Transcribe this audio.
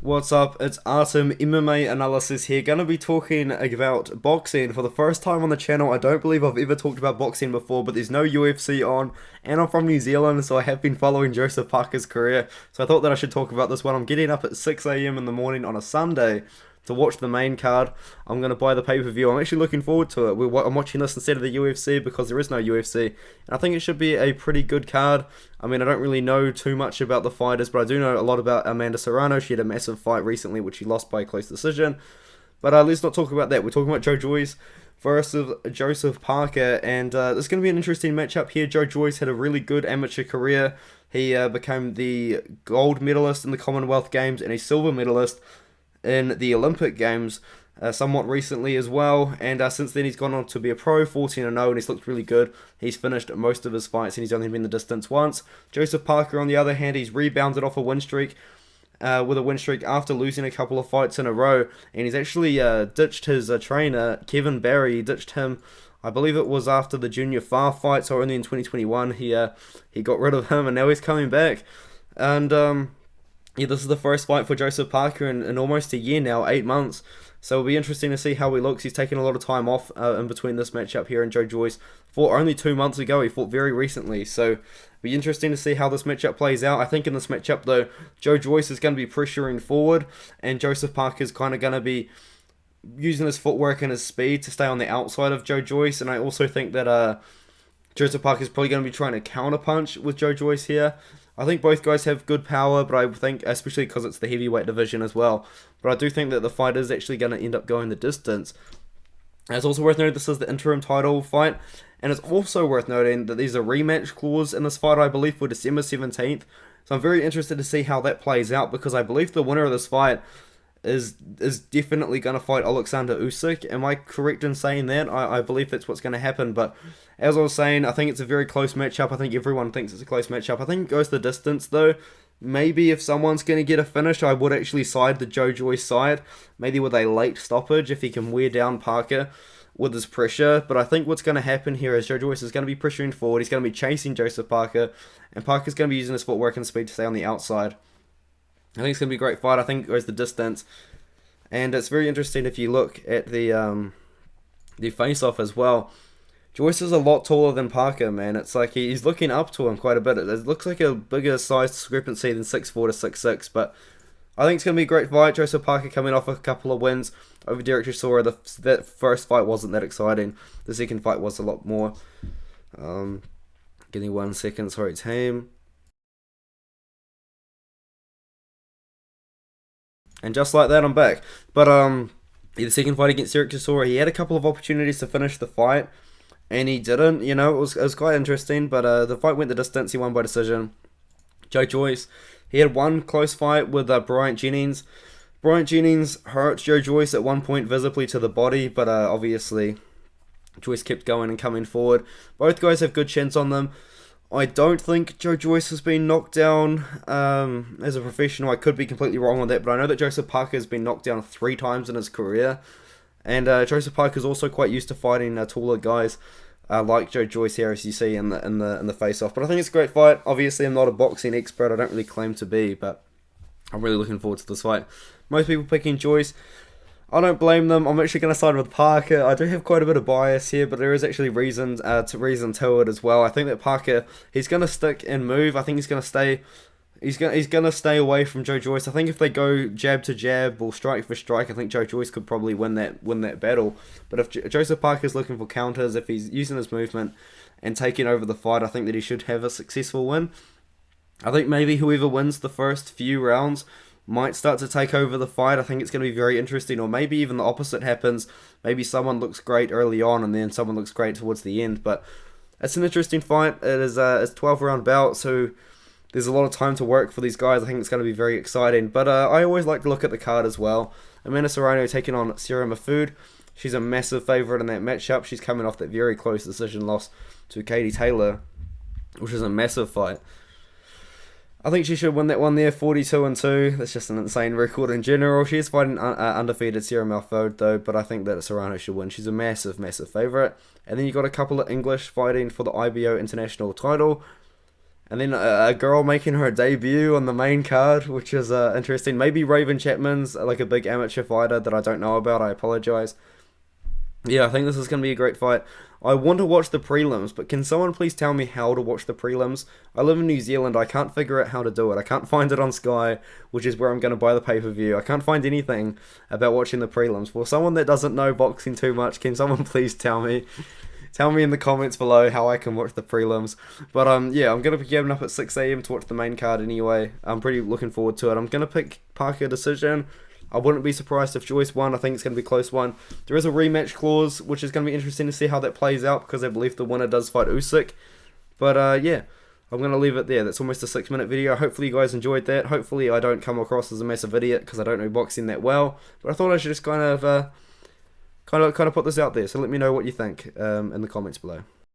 What's up? It's Artem MMA Analysis here. Gonna be talking about boxing for the first time on the channel. I don't believe I've ever talked about boxing before, but there's no UFC on, and I'm from New Zealand, so I have been following Joseph Parker's career. So I thought that I should talk about this one. I'm getting up at 6 a.m. in the morning on a Sunday to watch the main card. I'm going to buy the pay-per-view. I'm actually looking forward to it. I'm watching this instead of the UFC because there is no UFC. And I think it should be a pretty good card. I mean, I don't really know too much about the fighters, but I do know a lot about Amanda Serrano. She had a massive fight recently, which she lost by a close decision. But let's not talk about that. We're talking about Joyce versus Joseph Parker. And it's going to be an interesting matchup here. Joyce had a really good amateur career. He became the gold medalist in the Commonwealth Games and a silver medalist in the Olympic Games somewhat recently as well, and since then he's gone on to be a pro, 14-0, and he's looked really good. He's finished most of his fights and he's only been the distance once. Joseph Parker, on the other hand, he's rebounded off a win streak with a win streak after losing a couple of fights in a row, and he's actually ditched his trainer, Kevin Barry. He ditched him, I believe it was after the Junior Far fight, so only in 2021 he got rid of him, and now he's coming back. And yeah, this is the first fight for Joseph Parker in almost a year now, 8 months. So it'll be interesting to see how he looks. He's taken a lot of time off in between this matchup here and Joyce. Fought only 2 months ago. He fought very recently. So it'll be interesting to see how this matchup plays out. I think in this matchup, though, Joyce is going to be pressuring forward, and Joseph Parker is kind of going to be using his footwork and his speed to stay on the outside of Joyce. And I also think that Joseph Parker is probably going to be trying to counterpunch with Joyce here. I think both guys have good power, but I think, especially because it's the heavyweight division as well, but I do think that the fight is actually going to end up going the distance. And it's also worth noting this is the interim title fight, and it's also worth noting that there's a rematch clause in this fight, I believe, for December 17th. So I'm very interested to see how that plays out, because I believe the winner of this fight is definitely going to fight Alexander Usyk. Am I correct in saying that? I believe that's what's going to happen, but as I was saying, I think it's a very close matchup. I think everyone thinks it's a close matchup. I think it goes the distance, though. Maybe if someone's going to get a finish, I would actually side the Joyce side, maybe with a late stoppage if he can wear down Parker with his pressure. But I think what's going to happen here is Joyce is going to be pressuring forward. He's going to be chasing Joseph Parker, and Parker's going to be using his footwork and speed to stay on the outside. I think it's going to be a great fight. I think it goes the distance. And it's very interesting if you look at the face-off as well. Joyce is a lot taller than Parker, man. It's like he's looking up to him quite a bit. It looks like a bigger size discrepancy than 6'4 to 6'6", but I think it's going to be a great fight. Joseph Parker coming off a couple of wins over Derek Chisora. That first fight wasn't that exciting. The second fight was a lot more. Give me 1 second, sorry, team. And just like that, I'm back. But the second fight against Derek Chisora, he had a couple of opportunities to finish the fight, and he didn't. You know, it was quite interesting. But the fight went the distance. He won by decision. Joyce, he had one close fight with Bryant Jennings. Bryant Jennings hurt Joyce at one point visibly to the body, but obviously Joyce kept going and coming forward. Both guys have good chins on them. I don't think Joyce has been knocked down as a professional. I could be completely wrong on that, but I know that Joseph Parker has been knocked down 3 times in his career. And Joseph Parker is also quite used to fighting taller guys like Joyce here, as you see in the face-off. But I think it's a great fight. Obviously, I'm not a boxing expert. I don't really claim to be, but I'm really looking forward to this fight. Most people picking Joyce. I don't blame them. I'm actually going to side with Parker. I do have quite a bit of bias here, but there is actually reason to it as well. I think that Parker, he's going to stick and move. I think he's going to stay. He's going to stay away from Joyce. I think if they go jab to jab or strike for strike, I think Joyce could probably win that battle. But if Joseph Parker's looking for counters, if he's using his movement and taking over the fight, I think that he should have a successful win. I think maybe whoever wins the first few rounds might start to take over the fight. I think it's going to be very interesting, or maybe even the opposite happens. Maybe someone looks great early on and then someone looks great towards the end. But it's an interesting fight. It is a 12-round bout, so there's a lot of time to work for these guys. I think it's going to be very exciting. But I always like to look at the card as well. Amanda Serrano taking on Sarah Mahfoud. She's a massive favourite in that matchup. She's coming off that very close decision loss to Katie Taylor, which is a massive fight. I think she should win that one there, 42-2. That's just an insane record in general. She is fighting undefeated Sarah Mahfoud though, but I think that Serrano should win. She's a massive favourite. And then you got a couple of English fighting for the IBO International title. And then a girl making her debut on the main card, which is interesting. Maybe Raven Chapman's like a big amateur fighter that I don't know about. I apologize. Yeah, I think this is going to be a great fight. I want to watch the prelims, but can someone please tell me how to watch the prelims? I live in New Zealand. I can't figure out how to do it. I can't find it on Sky, which is where I'm going to buy the pay-per-view. I can't find anything about watching the prelims. For someone that doesn't know boxing too much, can someone please tell me? Tell me in the comments below how I can watch the prelims. But yeah, I'm going to be getting up at 6 a.m. to watch the main card anyway. I'm pretty looking forward to it. I'm going to pick Parker decision. I wouldn't be surprised if Joyce won. I think it's going to be a close one. There is a rematch clause, which is going to be interesting to see how that plays out, because I believe the winner does fight Usyk. But yeah, I'm going to leave it there. That's almost a 6-minute video. Hopefully you guys enjoyed that. Hopefully I don't come across as a massive idiot, because I don't know boxing that well. But I thought I should just kind of put this out there. So let me know what you think in the comments below.